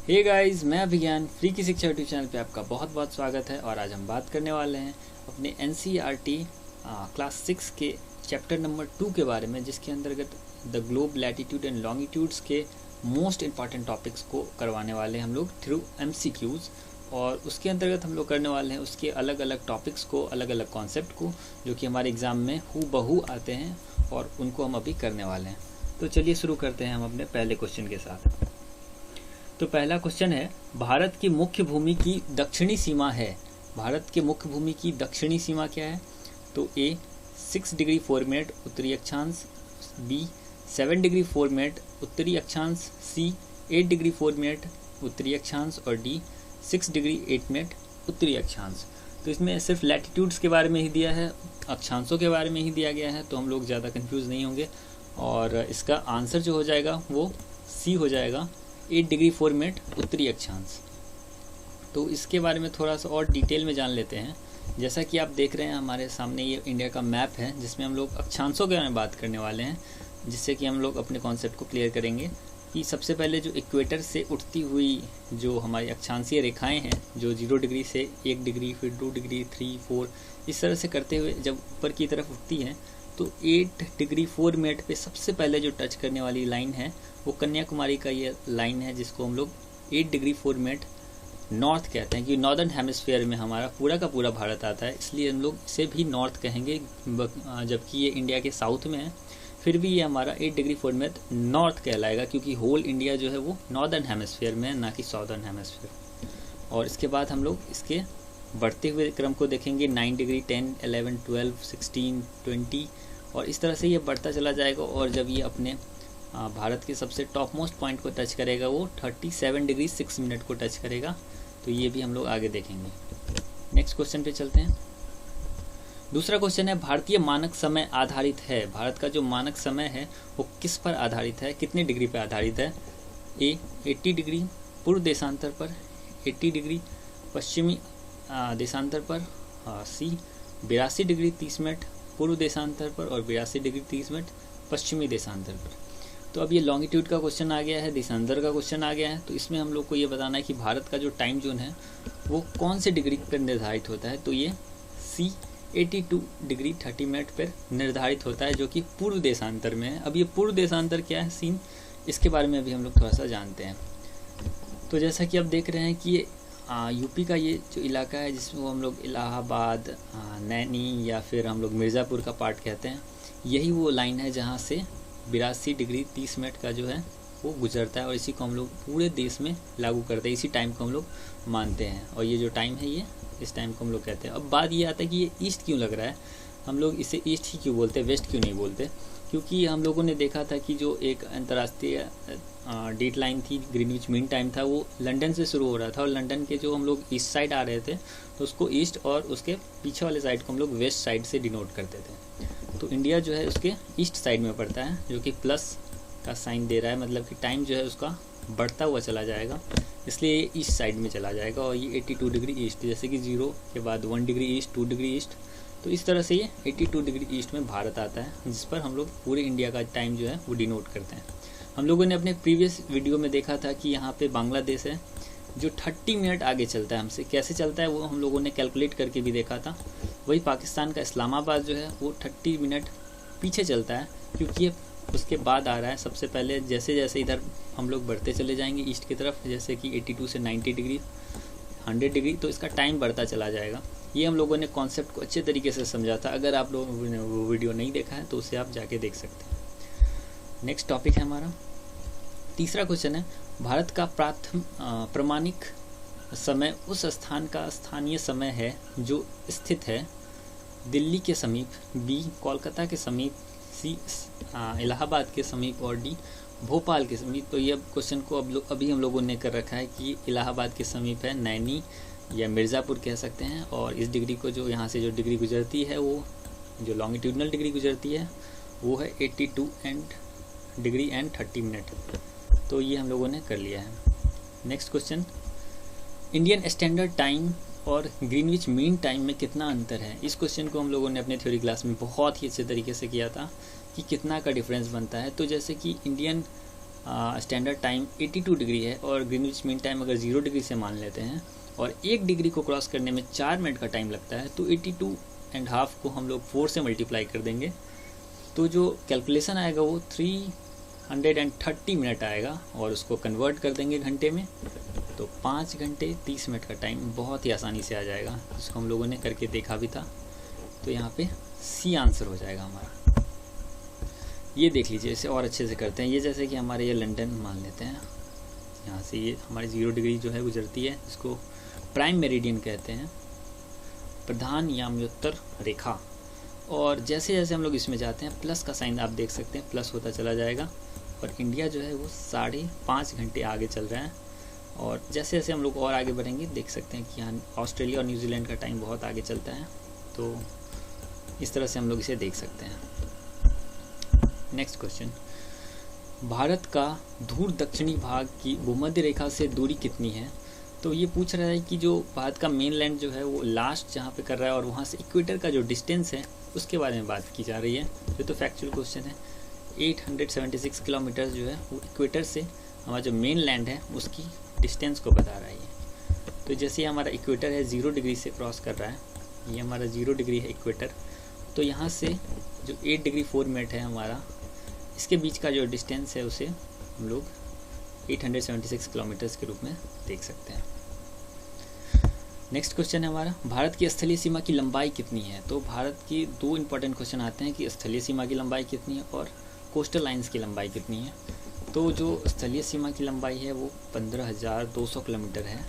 Hey guys, मैं अभिज्ञान free की शिक्षा यूट्यूब चैनल पे आपका बहुत बहुत स्वागत है। और आज हम बात करने वाले हैं अपने एनसीईआरटी क्लास 6 के चैप्टर नंबर 2 के बारे में, जिसके अंतर्गत the globe latitude and longitudes के मोस्ट इंपॉर्टेंट टॉपिक्स को करवाने वाले हैं हम लोग थ्रू एमसीक्यूज़। और उसके अंतर्गत हम लोग करने वाले हैं उसके अलग अलग टॉपिक्स को, अलग अलग कॉन्सेप्ट को, जो कि हमारे एग्ज़ाम में हूबहू आते हैं और उनको हम अभी करने वाले हैं। तो चलिए शुरू करते हैं हम अपने पहले क्वेश्चन के साथ। तो पहला क्वेश्चन है, भारत की मुख्य भूमि की दक्षिणी सीमा है। भारत के मुख्य भूमि की दक्षिणी सीमा क्या है? तो ए 6 डिग्री 4 मिनट उत्तरी अक्षांश, बी 7 डिग्री 4 मिनट उत्तरी अक्षांश, सी 8 डिग्री 4 मिनट उत्तरी अक्षांश और डी 6 डिग्री 8 मिनट उत्तरी अक्षांश। तो इसमें सिर्फ लैटिट्यूड्स के बारे में ही दिया है, अक्षांशों के बारे में ही दिया गया है, तो हम लोग ज़्यादा कंफ्यूज नहीं होंगे। और इसका आंसर जो हो जाएगा वो सी हो जाएगा, 8 डिग्री 4 मिनट उत्तरी अक्षांश। तो इसके बारे में थोड़ा सा और डिटेल में जान लेते हैं। जैसा कि आप देख रहे हैं हमारे सामने ये इंडिया का मैप है, जिसमें हम लोग अक्षांशों के बारे में बात करने वाले हैं, जिससे कि हम लोग अपने कॉन्सेप्ट को क्लियर करेंगे कि सबसे पहले जो इक्वेटर से उठती हुई जो हमारी अक्षांशीय रेखाएं हैं, जो 0 डिग्री से 1 डिग्री, फिर 2 डिग्री, 3, 4, इस तरह से करते हुए जब ऊपर की तरफ उठती हैं, तो 8 डिग्री 4 मिनट पे सबसे पहले जो टच करने वाली लाइन है वो कन्याकुमारी का ये लाइन है, जिसको हम लोग 8 डिग्री 4 मिनट नॉर्थ कहते हैं, कि नॉर्दर्न हेमिस्फीयर में हमारा पूरा का पूरा भारत आता है, इसलिए हम लोग इसे भी नॉर्थ कहेंगे, जबकि ये इंडिया के साउथ में है। फिर भी ये हमारा 8 डिग्री 4 मिनट नॉर्थ कहलाएगा, क्योंकि होल इंडिया जो है वो नॉर्दर्न हेमिस्फीयर में है, ना कि साउदर्न हेमिस्फीयर। और इसके बाद हम लोग इसके बढ़ते हुए क्रम को देखेंगे, 9 डिग्री, 10, 11, 12, 16, 20, और इस तरह से ये बढ़ता चला जाएगा। और जब ये अपने भारत के सबसे टॉप मोस्ट पॉइंट को टच करेगा, वो 37 डिग्री 6 मिनट को टच करेगा। तो ये भी हम लोग आगे देखेंगे। नेक्स्ट क्वेश्चन पे चलते हैं। दूसरा क्वेश्चन है, भारतीय मानक समय आधारित है। भारत का जो मानक समय है वो किस पर आधारित है, कितने डिग्री पर आधारित है? ए 80 डिग्री पूर्व देशांतर पर, 80 डिग्री पश्चिमी देशांतर पर, सी 82 डिग्री 30 मिनट पूर्व देशांतर पर और 82 डिग्री 30 मिनट पश्चिमी देशांतर पर। तो अब ये लॉन्गिट्यूड का क्वेश्चन आ गया है, देशांतर का क्वेश्चन आ गया है। तो इसमें हम लोग को ये बताना है कि भारत का जो टाइम जोन है वो कौन से डिग्री पर निर्धारित होता है। तो ये सी 82 डिग्री 30 मिनट पर निर्धारित होता है, जो कि पूर्व देशांतर में है। अब ये पूर्व देशांतर क्या है सीन, इसके बारे में अभी हम लोग थोड़ा सा जानते हैं। तो जैसा कि आप देख रहे हैं कि ये यूपी का ये जो इलाका है, जिसमें हम लोग इलाहाबाद, नैनी या फिर हम लोग मिर्ज़ापुर का पार्ट कहते हैं, यही वो लाइन है जहाँ से 82 डिग्री 30 मिनट का जो है वो गुजरता है। और इसी को हम लोग पूरे देश में लागू करते हैं, इसी टाइम को हम लोग मानते हैं। और ये जो टाइम है, ये इस टाइम को हम लोग कहते हैं। अब बात ये आता है कि ये ईस्ट क्यों लग रहा है, हम लोग इसे ईस्ट ही क्यों बोलते हैं, वेस्ट क्यों नहीं बोलते? क्योंकि हम लोगों ने देखा था कि जो एक अंतर्राष्ट्रीय डेट लाइन थी, ग्रीनविच मीन टाइम था, वो लंदन से शुरू हो रहा था। और लंदन के जो हम लोग ईस्ट साइड आ रहे थे, तो उसको ईस्ट और उसके पीछे वाले साइड को हम लोग वेस्ट साइड से डिनोट करते थे। तो इंडिया जो है उसके ईस्ट साइड में पड़ता है, जो कि प्लस का साइन दे रहा है, मतलब कि टाइम जो है उसका बढ़ता हुआ चला जाएगा, इसलिए ये ईस्ट साइड में चला जाएगा। और ये 82 डिग्री ईस्ट, जैसे कि 0 के बाद 1 डिग्री ईस्ट, 2 डिग्री ईस्ट, तो इस तरह से ये 82 डिग्री ईस्ट में भारत आता है, जिस पर हम लोग पूरे इंडिया का टाइम जो है वो डिनोट करते हैं। हम लोगों ने अपने प्रीवियस वीडियो में देखा था कि यहाँ पे बांग्लादेश है जो 30 मिनट आगे चलता है हमसे। कैसे चलता है वो हम लोगों ने कैलकुलेट करके भी देखा था। वही पाकिस्तान का इस्लामाबाद जो है वो 30 मिनट पीछे चलता है, क्योंकि ये उसके बाद आ रहा है सबसे पहले। जैसे जैसे इधर हम लोग बढ़ते चले जाएंगे ईस्ट की तरफ, जैसे कि 82 से 90 डिग्री, 100 डिग्री, तो इसका टाइम बढ़ता चला जाएगा। ये हम लोगों ने कॉन्सेप्ट को अच्छे तरीके से समझा था। अगर आप लोगों ने वो वीडियो नहीं देखा है तो उसे आप जाके देख सकते हैं। नेक्स्ट टॉपिक है हमारा तीसरा क्वेश्चन है, भारत का प्रामाणिक समय उस स्थान का स्थानीय समय है जो स्थित है दिल्ली के समीप, बी कोलकाता के समीप, सी इलाहाबाद के समीप और डी भोपाल के समीप। तो ये क्वेश्चन को अभी हम लोगों ने कर रखा है कि इलाहाबाद के समीप है, नैनी या मिर्ज़ापुर कह सकते हैं। और इस डिग्री को जो यहाँ से जो डिग्री गुजरती है, वो जो लॉन्गिट्यूडनल डिग्री गुजरती है वो है 82 डिग्री एंड 30 मिनट। तो ये हम लोगों ने कर लिया है। Next question, Indian standard time और ग्रीनविच मीन टाइम में कितना अंतर है? इस क्वेश्चन को हम लोगों ने अपने थ्योरी क्लास में बहुत ही अच्छे तरीके से किया था कि कितना का डिफरेंस बनता है। तो जैसे कि इंडियन स्टैंडर्ड टाइम 82 डिग्री है और ग्रीनविच मीन टाइम अगर 0 डिग्री से मान लेते हैं और 1 डिग्री को क्रॉस करने में 4 मिनट का टाइम लगता है, तो 82.5 को हम लोग 4 से मल्टीप्लाई कर देंगे तो जो कैलकुलेशन आएगा वो 330 मिनट आएगा और उसको कन्वर्ट कर देंगे घंटे में तो 5 घंटे 30 मिनट का टाइम बहुत ही आसानी से आ जाएगा, जिसको हम लोगों ने करके देखा भी था। तो यहाँ पे सी आंसर हो जाएगा हमारा। ये देख लीजिए, इसे और अच्छे से करते हैं। ये जैसे कि हमारे ये लंदन मान लेते हैं, यहाँ से ये हमारी 0 डिग्री जो है गुजरती है, इसको प्राइम मेरिडियन कहते हैं, प्रधान याम्योत्तर रेखा। और जैसे जैसे हम लोग इसमें जाते हैं प्लस का साइन आप देख सकते हैं, प्लस होता चला जाएगा और इंडिया जो है वो 5.5 घंटे आगे चल रहा है। और जैसे जैसे हम लोग और आगे बढ़ेंगे देख सकते हैं कि यहाँ ऑस्ट्रेलिया और न्यूजीलैंड का टाइम बहुत आगे चलता है। तो इस तरह से हम लोग इसे देख सकते हैं। नेक्स्ट क्वेश्चन, भारत का धूर दक्षिणी भाग की भूमध्य रेखा से दूरी कितनी है? तो ये पूछ रहा है कि जो भारत का मेन लैंड जो है वो लास्ट जहाँ पे कर रहा है और वहाँ से इक्वेटर का जो डिस्टेंस है उसके बारे में बात की जा रही है। ये तो फैक्चुअल क्वेश्चन है। 876 किलोमीटर जो है वो इक्वेटर से हमारा जो मेन लैंड है उसकी डिस्टेंस को बता रहा है ये। तो जैसे हमारा इक्वेटर है 0 डिग्री से क्रॉस कर रहा है, ये हमारा 0 डिग्री है इक्वेटर, तो यहाँ से जो 8 डिग्री 4 मिनट है हमारा, इसके बीच का जो डिस्टेंस है उसे हम लोग 876 किलोमीटर्स के रूप में देख सकते हैं। नेक्स्ट क्वेश्चन है हमारा, भारत की स्थलीय सीमा की लंबाई कितनी है? तो भारत की 2 इंपॉर्टेंट क्वेश्चन आते हैं कि स्थलीय सीमा की लंबाई कितनी है और कोस्टल लाइंस की लंबाई कितनी है। तो जो स्थलीय सीमा की लंबाई है वो 15,200 किलोमीटर है।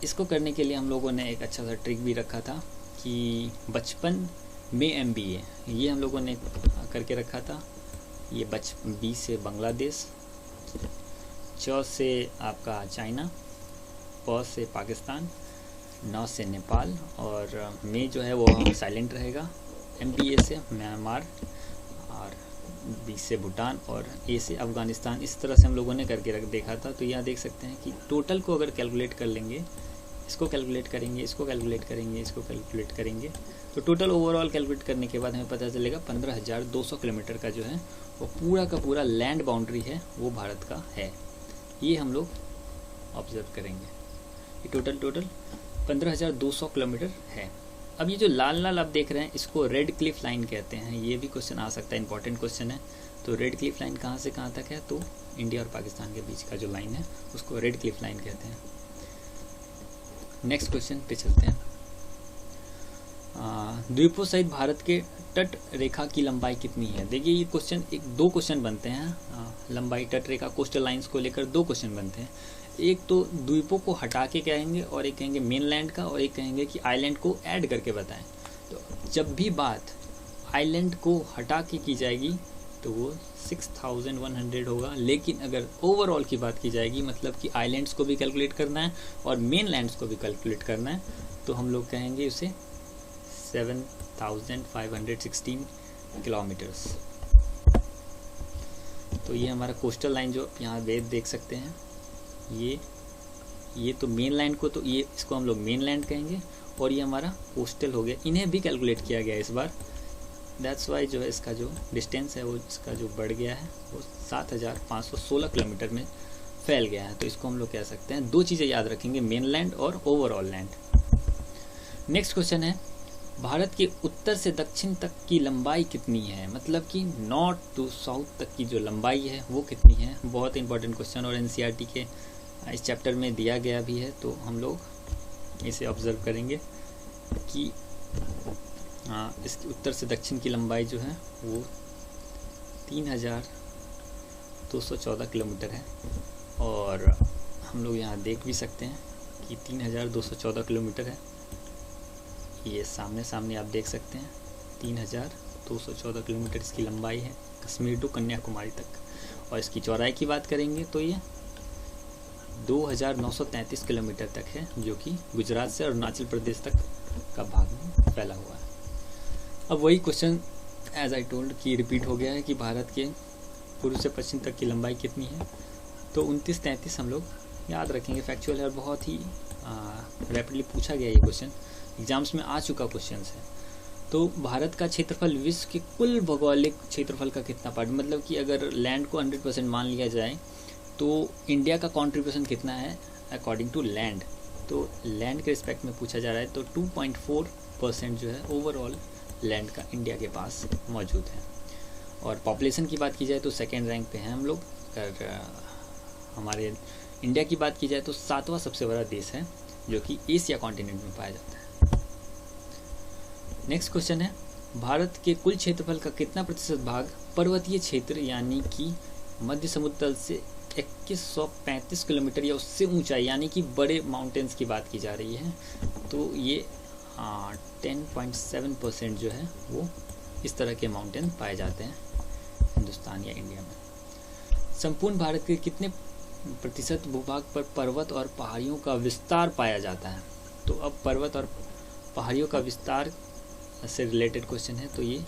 इसको करने के लिए हम लोगों ने एक अच्छा सा ट्रिक भी रखा था कि बचपन में MBA ये हम लोगों ने करके रखा था। ये बी से बांग्लादेश, च से आपका चाइना, प से पाकिस्तान, न से नेपाल और में जो है वो साइलेंट रहेगा। MBA से म्यांमार और बी से भूटान और ए से अफ़गानिस्तान। इस तरह से हम लोगों ने करके देखा था। तो यहाँ देख सकते हैं कि टोटल को अगर कैलकुलेट कर लेंगे, इसको कैलकुलेट करेंगे, इसको कैलकुलेट करेंगे, इसको कैलकुलेट करेंगे, तो टोटल ओवरऑल कैलकुलेट करने के बाद हमें पता चलेगा 15,200 किलोमीटर का जो है वो पूरा का पूरा लैंड बाउंड्री है वो भारत का है। ये हम लोग ऑब्जर्व करेंगे। ये टोटल 15,200 किलोमीटर है। अब ये जो लाल लाल आप देख रहे हैं इसको रेड क्लिफ लाइन कहते हैं। ये भी क्वेश्चन आ सकता है, इंपॉर्टेंट क्वेश्चन है। तो रेड क्लिफ लाइन कहाँ से कहाँ तक है? तो इंडिया और पाकिस्तान के बीच का जो लाइन है उसको रेड क्लिफ लाइन कहते हैं। नेक्स्ट क्वेश्चन पे चलते हैं। द्वीपों सहित भारत के तट रेखा की लंबाई कितनी है? देखिए ये क्वेश्चन 2 क्वेश्चन बनते हैं। लंबाई तट रेखा कोस्टल लाइंस को लेकर 2 क्वेश्चन बनते हैं। एक तो द्वीपों को हटा के कहेंगे और एक कहेंगे मेनलैंड का, और एक कहेंगे कि आइलैंड को ऐड करके बताएं। तो जब भी बात आइलैंड को हटा के की जाएगी तो वो 6,100 होगा। लेकिन अगर ओवरऑल की बात की जाएगी, मतलब कि आइलैंड्स को भी कैलकुलेट करना है और मेनलैंड्स को भी कैलकुलेट करना है, तो हम लोग कहेंगे उसे 7,516 किलोमीटर्स। तो ये हमारा कोस्टल लाइन जो यहाँ देख सकते हैं, ये तो मेन लाइन को, तो ये इसको हम लोग मेन लैंड कहेंगे और ये हमारा कोस्टल हो गया। इन्हें भी कैलकुलेट किया गया इस बार। दैट्स वाई जो है इसका जो डिस्टेंस है वो इसका जो बढ़ गया है वो 7,516 किलोमीटर में फैल गया है। तो इसको हम लोग कह सकते हैं। 2 चीज़ें याद रखेंगे, मेन लैंड और ओवरऑल लैंड। नेक्स्ट क्वेश्चन है, भारत के उत्तर से दक्षिण तक की लंबाई कितनी है? मतलब कि नॉर्थ टू साउथ तक की जो लंबाई है वो कितनी है? बहुत इंपॉर्टेंट क्वेश्चन और NCERT के इस चैप्टर में दिया गया भी है। तो हम लोग इसे ऑब्जर्व करेंगे कि इसके उत्तर से दक्षिण की लंबाई जो है वो 3,214 किलोमीटर है। और हम लोग यहाँ देख भी सकते हैं कि 3,214 किलोमीटर है। ये सामने आप देख सकते हैं 3,214 किलोमीटर इसकी लंबाई है कश्मीर टू कन्याकुमारी तक। और इसकी चौड़ाई की बात करेंगे तो ये 2,933 किलोमीटर तक है, जो कि गुजरात से अरुणाचल प्रदेश तक का भाग में फैला हुआ है। अब वही क्वेश्चन एज आई टोल्ड कि रिपीट हो गया है कि भारत के पूर्व से पश्चिम तक की लंबाई कितनी है। तो 29-33 हम लोग याद रखेंगे। फैक्चुअल है और बहुत ही रैपिडली पूछा गया ये क्वेश्चन, एग्जाम्स में आ चुका क्वेश्चन है। तो भारत का क्षेत्रफल विश्व के कुल भौगोलिक क्षेत्रफल का कितना पार्ट, मतलब कि अगर लैंड को 100% मान लिया जाए तो इंडिया का कंट्रीब्यूशन कितना है अकॉर्डिंग टू लैंड। तो लैंड के रिस्पेक्ट में पूछा जा रहा है तो 2.4% जो है ओवरऑल लैंड का इंडिया के पास मौजूद है। और पॉपुलेशन की बात की जाए तो सेकेंड रैंक पे हैं हम लोग। अगर हमारे इंडिया की बात की जाए तो 7वां सबसे बड़ा देश है जो कि एशिया कॉन्टिनेंट में पाया जाता है। नेक्स्ट क्वेश्चन है, भारत के कुल क्षेत्रफल का कितना प्रतिशत भाग पर्वतीय क्षेत्र यानी कि मध्य समुद्र तल से 2135 किलोमीटर या उससे ऊंचाई यानी कि बड़े माउंटेन्स की बात की जा रही है, तो ये 10.7% जो है वो इस तरह के माउंटेन पाए जाते हैं हिंदुस्तान या इंडिया में। संपूर्ण भारत के कितने प्रतिशत भूभाग पर पर्वत और पहाड़ियों का विस्तार पाया जाता है। तो अब पर्वत और पहाड़ियों का विस्तार से रिलेटेड क्वेश्चन है, तो ये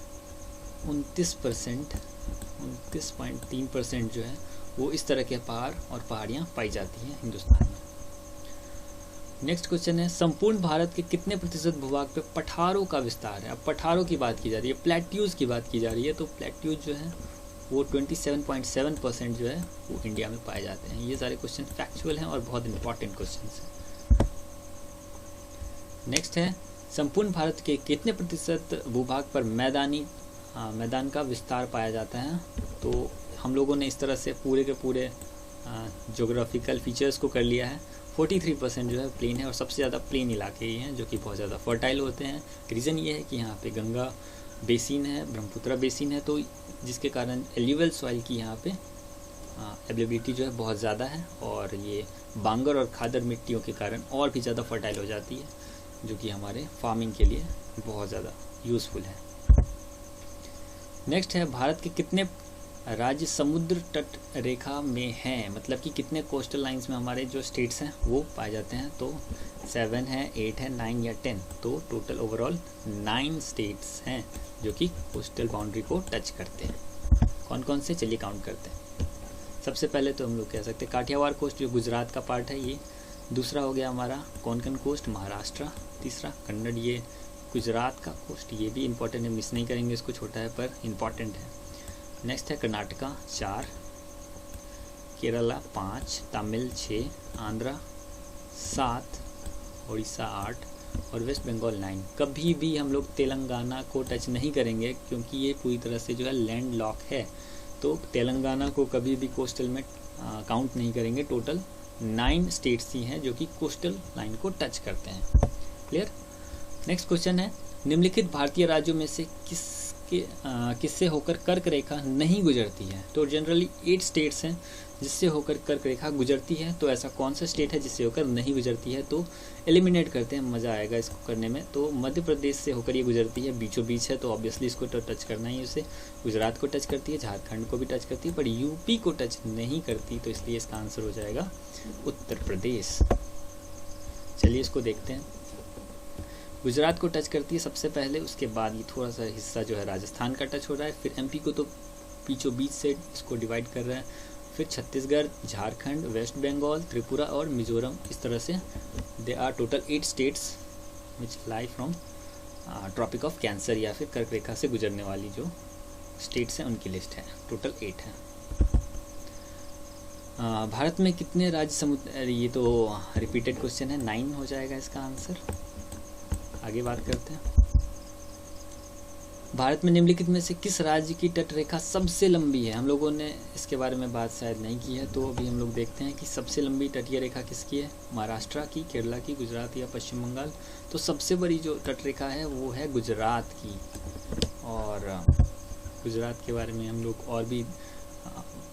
29.3% जो है वो इस तरह के पहाड़ और पहाड़ियाँ पाई जाती हैं हिंदुस्तान में। नेक्स्ट क्वेश्चन है, संपूर्ण भारत के कितने प्रतिशत भूभाग पे पठारों का विस्तार है। अब पठारों की बात की जा रही है, प्लेट्यूज की बात की जा रही है, तो प्लेट्यूज जो है वो 27.7% जो है वो इंडिया में पाए जाते हैं। ये सारे क्वेश्चन फैक्चुअल हैं और बहुत इंपॉर्टेंट क्वेश्चन हैं। नेक्स्ट है, संपूर्ण भारत के कितने प्रतिशत भूभाग पर मैदान का विस्तार पाया जाता है। तो हम लोगों ने इस तरह से पूरे के पूरे ज्योग्राफिकल फीचर्स को कर लिया है। 43% जो है प्लेन है और सबसे ज़्यादा प्लेन इलाके ही हैं जो कि बहुत ज़्यादा फर्टाइल होते हैं। रीज़न ये है कि यहाँ पे गंगा बेसिन है, ब्रह्मपुत्रा बेसिन है, तो जिसके कारण एल्यूवियल सॉइल की यहाँ पे अवेलेबिलिटी जो है बहुत ज़्यादा है और ये बांगर और खादर मिट्टियों के कारण और भी ज़्यादा फर्टाइल हो जाती है, जो कि हमारे फार्मिंग के लिए बहुत ज़्यादा यूज़फुल है। नेक्स्ट है, भारत के कितने राज्य समुद्र तट रेखा में हैं, मतलब कि कितने कोस्टल लाइंस में हमारे जो स्टेट्स हैं वो पाए जाते हैं। तो 7 है, 8 है, 9 या 10, तो टोटल ओवरऑल 9 स्टेट्स हैं जो कि कोस्टल बाउंड्री को टच करते हैं। कौन कौन से, चलिए काउंट करते हैं। सबसे पहले तो हम लोग कह सकते हैं काठियावाड़ कोस्ट जो गुजरात का पार्ट है ये। दूसरा हो गया हमारा कोंकण कोस्ट महाराष्ट्र। तीसरा कन्नड़, ये गुजरात का कोस्ट, ये भी इंपॉर्टेंट है, मिस नहीं करेंगे इसको, छोटा है पर इम्पॉर्टेंट है। नेक्स्ट है कर्नाटका 4, केरला 5, तमिल 6, आंध्रा 7, उड़ीसा 8 और वेस्ट बंगाल 9। कभी भी हम लोग तेलंगाना को टच नहीं करेंगे क्योंकि ये पूरी तरह से जो है लैंड लॉक है, तो तेलंगाना को कभी भी कोस्टल में काउंट नहीं करेंगे। टोटल 9 स्टेट्स ही हैं जो कि कोस्टल लाइन को टच करते हैं। क्लियर। नेक्स्ट क्वेश्चन है, निम्नलिखित भारतीय राज्यों में से किससे होकर कर्क रेखा नहीं गुजरती है। तो जनरली 8 स्टेट्स हैं जिससे होकर कर्क रेखा गुजरती है, तो ऐसा कौन सा स्टेट है जिससे होकर नहीं गुजरती है। तो एलिमिनेट करते हैं, मज़ा आएगा इसको करने में। तो मध्य प्रदेश से होकर ये गुजरती है, बीचों बीच है, तो ऑब्वियसली इसको तो टच करना ही उसे। गुजरात को टच करती है, झारखंड को भी टच करती है, पर यूपी को टच नहीं करती, तो इसलिए इसका आंसर हो जाएगा उत्तर प्रदेश। चलिए इसको देखते हैं। गुजरात को टच करती है सबसे पहले, उसके बाद ये थोड़ा सा हिस्सा जो है राजस्थान का टच हो रहा है, फिर एमपी को तो बीचों बीच से इसको डिवाइड कर रहा है, फिर छत्तीसगढ़, झारखंड, वेस्ट बंगाल, त्रिपुरा और मिजोरम। इस तरह से they are total 8 states which lie from tropic of cancer या फिर कर्क रेखा से गुजरने वाली जो स्टेट्स हैं उनकी लिस्ट है। टोटल 8 है। भारत में कितने राज्य समुद्र, ये तो रिपीटेड क्वेश्चन है, 9 हो जाएगा इसका आंसर। आगे बात करते हैं। भारत में निम्नलिखित में से किस राज्य की तट रेखा सबसे लंबी है। हम लोगों ने इसके बारे में बात शायद नहीं की है, तो अभी हम लोग देखते हैं कि सबसे लंबी तटीय रेखा किसकी है। महाराष्ट्र की, केरला की, गुजरात या पश्चिम बंगाल। तो सबसे बड़ी जो तट रेखा है वो है गुजरात की। और गुजरात के बारे में हम लोग और भी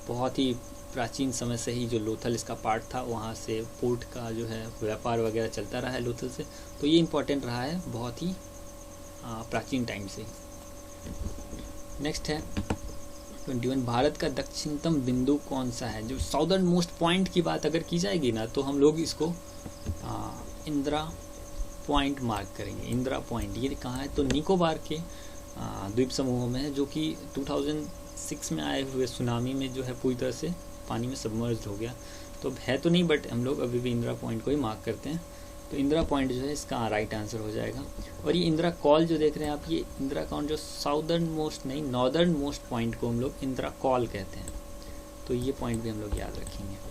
बहुत ही प्राचीन समय से ही जो लोथल इसका पार्ट था, वहाँ से पोर्ट का जो है व्यापार वगैरह चलता रहा है लोथल से, तो ये इम्पोर्टेंट रहा है बहुत ही प्राचीन टाइम से। नेक्स्ट है 21, भारत का दक्षिणतम बिंदु कौन सा है। जो साउदर्न मोस्ट पॉइंट की बात अगर की जाएगी ना, तो हम लोग इसको इंदिरा पॉइंट मार्क करेंगे। इंदिरा पॉइंट ये कहाँ है, तो निकोबार के द्वीप समूहों में है, जो कि 2006 में आए हुए सुनामी में जो है पूरी तरह से पानी में सबमर्ज्ड हो गया। तो है तो नहीं, बट हम लोग अभी भी इंदिरा पॉइंट को ही मार्क करते हैं। तो इंदिरा पॉइंट जो है इसका राइट आंसर हो जाएगा। और ये इंदिरा कॉल जो देख रहे हैं आप, ये इंदिरा कॉल जो साउदर्न मोस्ट नहीं नॉर्दर्न मोस्ट पॉइंट को हम लोग इंदिरा कॉल कहते हैं। तो ये पॉइंट भी हम लोग याद रखेंगे।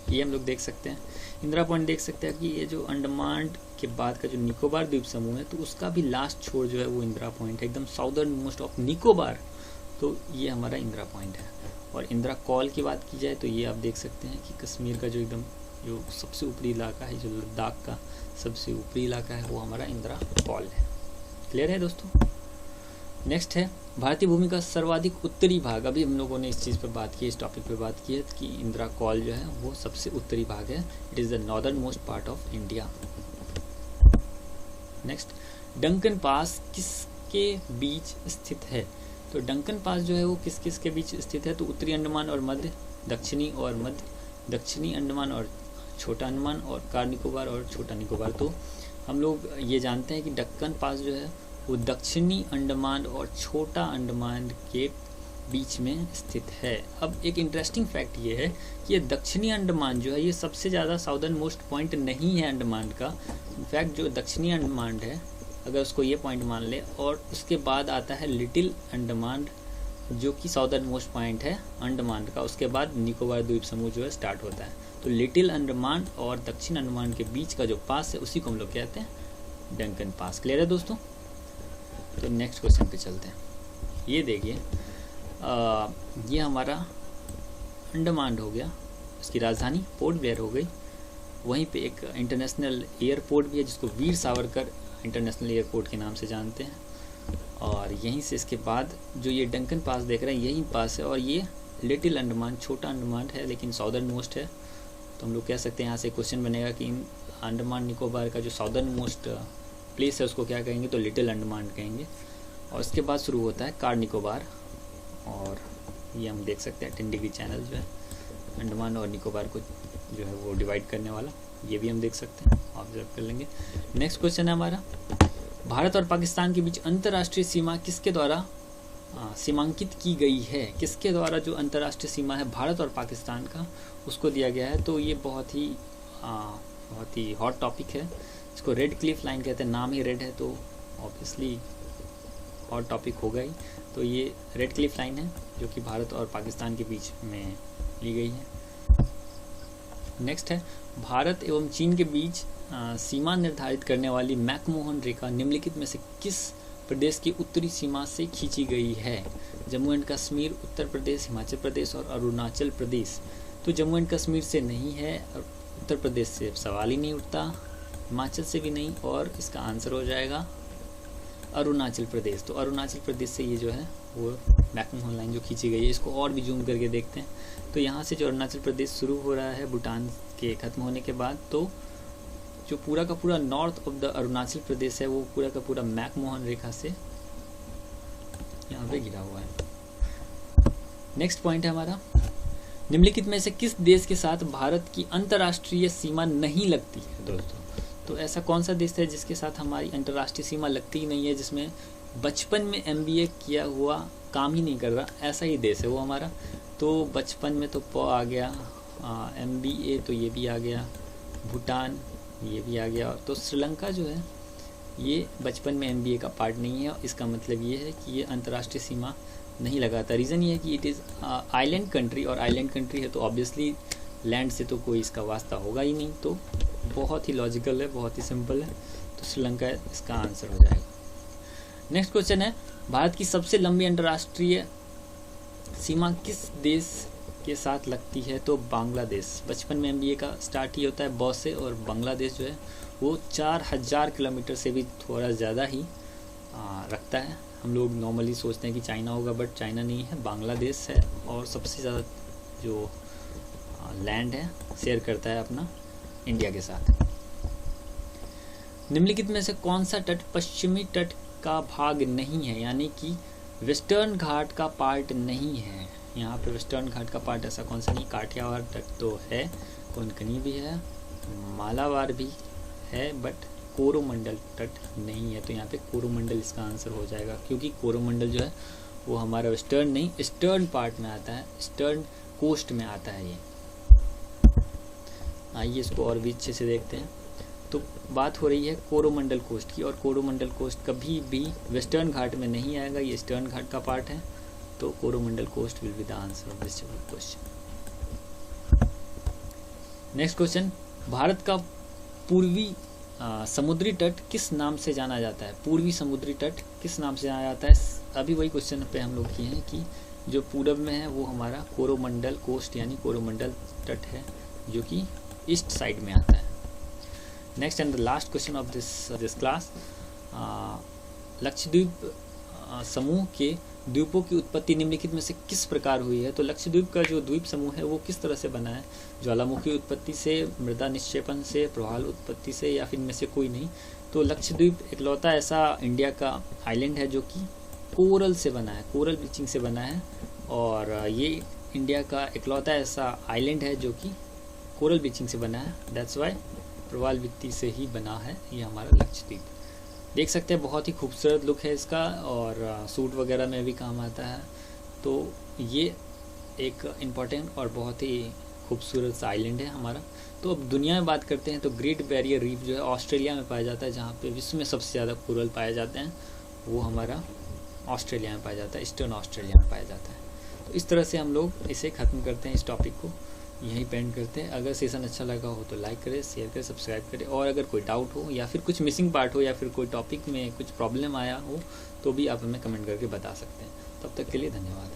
ये हम लोग देख सकते हैं इंदिरा पॉइंट, देख सकते हैं कि ये जो अंडमान के बाद का जो निकोबार द्वीप समूह है, तो उसका भी लास्ट छोर जो है वो इंदिरा पॉइंट है, एकदम साउदर्न मोस्ट ऑफ निकोबार। तो ये हमारा इंदिरा पॉइंट है। और इंदिरा कॉल की बात की जाए तो ये आप देख सकते हैं कि कश्मीर का जो एकदम जो सबसे ऊपरी इलाका है, जो लद्दाख का सबसे ऊपरी इलाका है, वो हमारा इंदिरा कॉल है। क्लियर है दोस्तों। नेक्स्ट है भारतीय भूमि का सर्वाधिक उत्तरी भाग। अभी हम लोगों ने इस चीज़ पर बात की, इस टॉपिक पर बात की है कि इंदिरा कॉल जो है वो सबसे उत्तरी भाग है। It is the northern most part of India. Next, Duncan pass किसके बीच स्थित है? तो डंकन पास जो है वो किस किस के बीच स्थित है? तो उत्तरी अंडमान और मध्य, दक्षिणी और मध्य, दक्षिणी अंडमान और छोटा अंडमान, और कार निकोबार और छोटा निकोबार। तो हम लोग ये जानते हैं कि डक्कन पास जो है वो दक्षिणी अंडमान और छोटा अंडमान के बीच में स्थित है। अब एक इंटरेस्टिंग फैक्ट ये है कि ये दक्षिणी अंडमान जो है ये सबसे ज़्यादा साउदर्न मोस्ट पॉइंट नहीं है अंडमान का। इनफैक्ट जो दक्षिणी अंडमान है, अगर उसको ये पॉइंट मान ले, और उसके बाद आता है लिटिल अंडमान जो कि साउदर्न मोस्ट पॉइंट है अंडमान का। उसके बाद निकोबार द्वीप समूह जो है स्टार्ट होता है। तो लिटिल अंडमान और दक्षिण अंडमान के बीच का जो पास है उसी को हम लोग कहते हैं डंकन पास। क्लियर है दोस्तों। तो नेक्स्ट क्वेश्चन पे चलते हैं। ये देखिए, ये हमारा अंडमान हो गया, इसकी राजधानी पोर्ट ब्लेयर हो गई। वहीं पे एक इंटरनेशनल एयरपोर्ट भी है जिसको वीर सावरकर इंटरनेशनल एयरपोर्ट के नाम से जानते हैं। और यहीं से इसके बाद जो ये डंकन पास देख रहे हैं यही पास है। और ये लिटिल अंडमान, छोटा अंडमान है लेकिन साउदर्न मोस्ट है। तो हम लोग कह सकते हैं यहाँ से क्वेश्चन बनेगा कि अंडमान निकोबार का जो साउदर्न मोस्ट प्लेस है उसको क्या कहेंगे? तो लिटिल अंडमान कहेंगे। और इसके बाद शुरू होता है कार निकोबार, और ये हम देख सकते हैं 10 डिग्री चैनल जो है अंडमान और निकोबार को जो है वो डिवाइड करने वाला, ये भी हम देख सकते हैं, ऑब्जर्व कर लेंगे। नेक्स्ट क्वेश्चन है हमारा, भारत और पाकिस्तान के बीच अंतर्राष्ट्रीय सीमा किसके द्वारा सीमांकित की गई है? किसके द्वारा जो अंतर्राष्ट्रीय सीमा है भारत और पाकिस्तान का उसको दिया गया है? तो ये बहुत ही हॉट टॉपिक है। इसको रेड क्लिफ लाइन कहते हैं, नाम ही रेड है तो ऑब्वियसली हॉट टॉपिक होगा ही। तो ये रेड क्लिफ लाइन है जो कि भारत और पाकिस्तान के बीच में ली गई है। नेक्स्ट है, भारत एवं चीन के बीच सीमा निर्धारित करने वाली मैकमोहन रेखा निम्नलिखित में से किस प्रदेश की उत्तरी सीमा से खींची गई है? जम्मू एंड कश्मीर, उत्तर प्रदेश, हिमाचल प्रदेश और अरुणाचल प्रदेश। तो जम्मू एंड कश्मीर से नहीं है, उत्तर प्रदेश से सवाल ही नहीं उठता, हिमाचल से भी नहीं, और इसका आंसर हो जाएगा अरुणाचल प्रदेश। तो अरुणाचल प्रदेश से ये जो है वो मैकमोहन लाइन जो खींची गई है, इसको और भी जूम करके देखते हैं। तो यहाँ से जो अरुणाचल प्रदेश शुरू हो रहा है भूटान के ख़त्म होने के बाद, तो जो पूरा का पूरा north of the Arunachal Pradesh है वो पूरा का पूरा मैकमोहन रेखा से यहाँ पे घिरा हुआ है। नेक्स्ट पॉइंट है हमारा, निम्नलिखित में से किस देश के साथ भारत की अंतर्राष्ट्रीय सीमा नहीं लगती है? दोस्तों, तो ऐसा कौन सा देश है जिसके साथ हमारी अंतर्राष्ट्रीय सीमा लगती ही नहीं है, जिसमें बचपन में MBA किया हुआ काम ही नहीं कर रहा, ऐसा ही देश है वो हमारा। तो बचपन में तो प आ गया, MBA तो ये भी आ गया, भूटान ये भी आ गया। तो श्रीलंका जो है ये बचपन में MBA का पार्ट नहीं है। इसका मतलब ये है कि ये अंतर्राष्ट्रीय सीमा नहीं लगाता। रीज़न ये है कि इट इज़ आइलैंड कंट्री, और आइलैंड कंट्री है तो ऑब्वियसली लैंड से तो कोई इसका वास्ता होगा ही नहीं। तो बहुत ही लॉजिकल है, बहुत ही सिंपल है। तो श्रीलंका इसका आंसर हो जाएगा। नेक्स्ट क्वेश्चन है, भारत की सबसे लंबी अंतर्राष्ट्रीय सीमा किस देश के साथ लगती है? तो बांग्लादेश। बचपन में MBA का स्टार्ट ही होता है ब से, और बांग्लादेश जो है वो 4000 किलोमीटर से भी थोड़ा ज़्यादा ही रखता है। हम लोग नॉर्मली सोचते हैं कि चाइना होगा, बट चाइना नहीं है, बांग्लादेश है। और सबसे ज़्यादा जो लैंड है शेयर करता है अपना इंडिया के साथ। निम्नलिखित में से कौन सा तट पश्चिमी तट का भाग नहीं है, यानी कि वेस्टर्न घाट का पार्ट नहीं है? यहाँ पे वेस्टर्न घाट का पार्ट ऐसा कौन सा नहीं? काठियावाड़ तट तो है, कोंकणी भी है, मालाबार भी है, बट कोरोमंडल तट नहीं है। तो यहाँ पे कोरोमंडल इसका आंसर हो जाएगा, क्योंकि कोरोमंडल जो है वो हमारा वेस्टर्न नहीं ईस्टर्न पार्ट में आता है, ईस्टर्न कोस्ट में आता है ये। आइए इसको और भी अच्छे से देखते हैं। तो बात हो रही है कोरोमंडल कोस्ट की, और कोरोमंडल कोस्ट कभी भी वेस्टर्न घाट में नहीं आएगा, ये ईस्टर्न घाट का पार्ट है। तो Coromandel coast will be the answer of this question. Next question, Bharat का पूर्वी समुद्री तट किस नाम से जाना जाता है? पूर्वी समुद्री तट किस नाम से जाना जाता है? अभी वही क्वेश्चन पे हम लोग किए हैं कि जो पूरब में है वो हमारा कोरोमंडल कोस्ट यानी कोरोमंडल तट है, जो कि ईस्ट साइड में आता है। Next and the last question of this class, Lakshadweep समूह के द्वीपों की उत्पत्ति निम्नलिखित में से किस प्रकार हुई है? तो लक्षद्वीप का जो द्वीप समूह है वो किस तरह से बना है? ज्वालामुखी उत्पत्ति से, मृदा निक्षेपण से, प्रवाल उत्पत्ति से, या फिर इनमें से कोई नहीं? तो लक्षद्वीप इकलौता ऐसा इंडिया का आइलैंड है जो कि कोरल से बना है, कोरल ब्लीचिंग से बना है, और ये इंडिया का इकलौता ऐसा आइलैंड है जो कि कोरल ब्लीचिंग से बना है। दैट्स वाई प्रवाल भित्ति से ही बना है ये हमारा लक्षद्वीप। देख सकते हैं बहुत ही खूबसूरत लुक है इसका, और सूट वगैरह में भी काम आता है। तो ये एक इम्पॉर्टेंट और बहुत ही खूबसूरत सा आइलैंड है हमारा। तो अब दुनिया में बात करते हैं तो ग्रेट बैरियर रीफ जो है ऑस्ट्रेलिया में पाया जाता है, जहाँ पे विश्व में सबसे ज़्यादा कोरल पाए जाते हैं वो हमारा ऑस्ट्रेलिया में पाया जाता है, ईस्टर्न ऑस्ट्रेलिया में पाया जाता है। तो इस तरह से हम लोग इसे ख़त्म करते हैं, इस टॉपिक को यहीं पेंड करते हैं। अगर सेशन अच्छा लगा हो तो लाइक करें, शेयर करें, सब्सक्राइब करें, और अगर कोई डाउट हो या फिर कुछ मिसिंग पार्ट हो या फिर कोई टॉपिक में कुछ प्रॉब्लम आया हो तो भी आप हमें कमेंट करके बता सकते हैं। तब तक के लिए धन्यवाद।